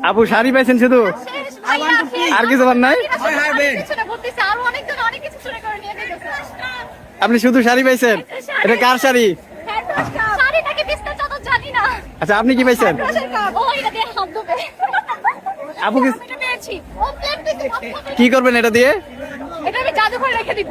আপু শাড়ি পাইছেন শুধু, আর কিছু নাই? আপনি শুধু শাড়ি পাইছেন? এটা কার শাড়ি? আচ্ছা, আপনি কি পাইছেন? আপু কি করবেন এটা দিয়ে? এটা আমি জাদুঘরে রেখে দিব।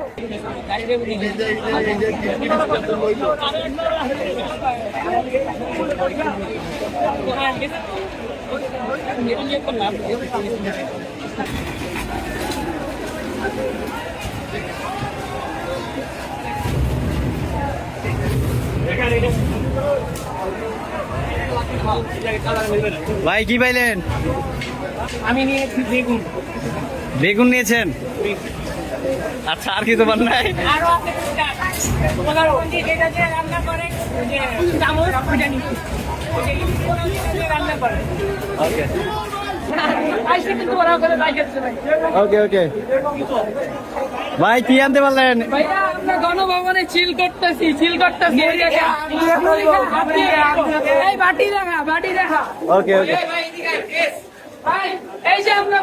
ভাই কি পাইলেন? আমি নিয়েছি বেগুন। বেগুন নিয়েছেন? আচ্ছা, আর কিছু পান নাই? আরো যেটা যে রান্না করে যে চামচ ওটা নিচ্ছি, রান্না করে। ওকে ওকে ওকে ভাই, কি আনতে পারলেন? ভাইয়া আমরা গণভবনে চিল করতেছি। এই বাটি দেখা। ওকে ওকে ভাই এই যে আমরা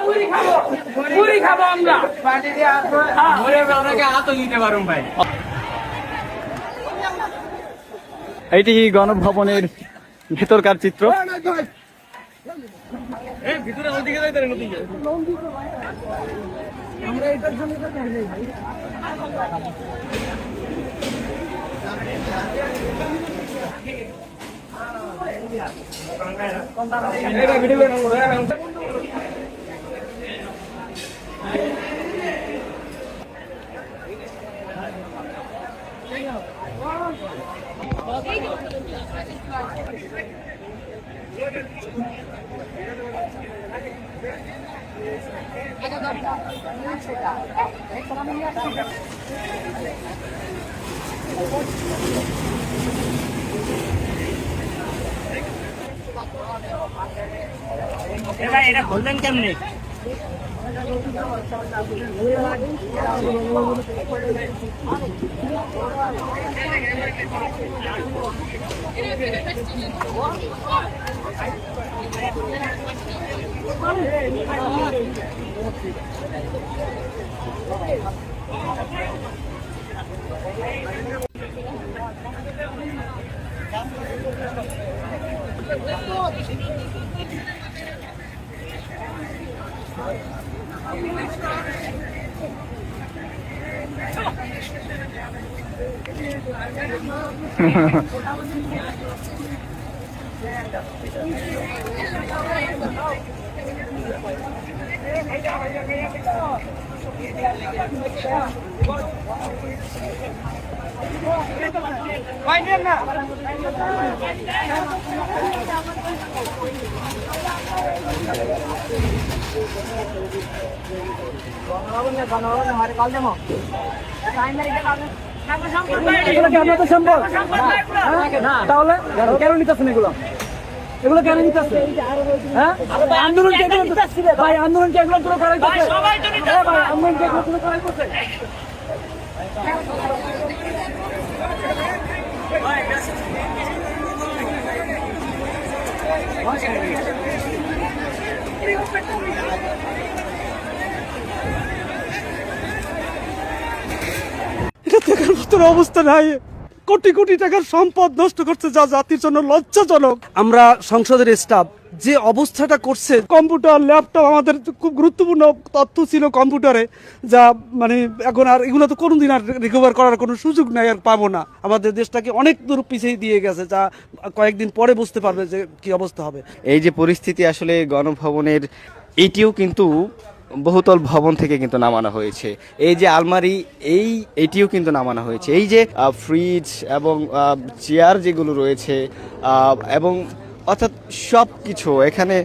মুড়ি খাবো আমরা। বাটি দিয়ে আপনাকে হাতও দিতে পারুন ভাই। এইটি গণভবনের ভেতরকার চিত্র। এটা বললেন কেমনি? তাহলে কেন নিতেছেন এগুলো? এগুলো কেন নিতেছে? হ্যাঁ, আন্দোলন ভাই, আন্দোলন কে এগুলো পুরো করাই করছে? ভাই, আন্দোলন কে এগুলো পুরো করাই করছে? এটা দেখার মতন অবস্থা নাই। কোটি কোটি টাকার সম্পদ নষ্ট করছে, যা জাতির জন্য লজ্জাজনক। আমরা সংসদের স্টাফ যে অবস্থাটা করছে, কম্পিউটার ল্যাপটপ আমাদের খুব গুরুত্বপূর্ণ তথ্য ছিল কম্পিউটারে, যা মানে এখন আর এগুলো তো কোনোদিন আর রিকভার করার কোনো সুযোগ নাই, আর পাবো না। আমাদের দেশটাকে অনেক দূর পিছিয়ে দিয়ে গেছে, যা কয়েকদিন পরে বুঝতে পারবে যে কি অবস্থা হবে। এই যে পরিস্থিতি, আসলে গণভবনের এটিও কিন্তু বহুতল ভবন থেকে কিন্তু নামানো হয়েছে। এই যে আলমারি, এইটিও কিন্তু নামানো হয়েছে। এই যে ফ্রিজ এবং চেয়ার যেগুলো রয়েছে এবং অর্থাৎ সব কিছু এখানে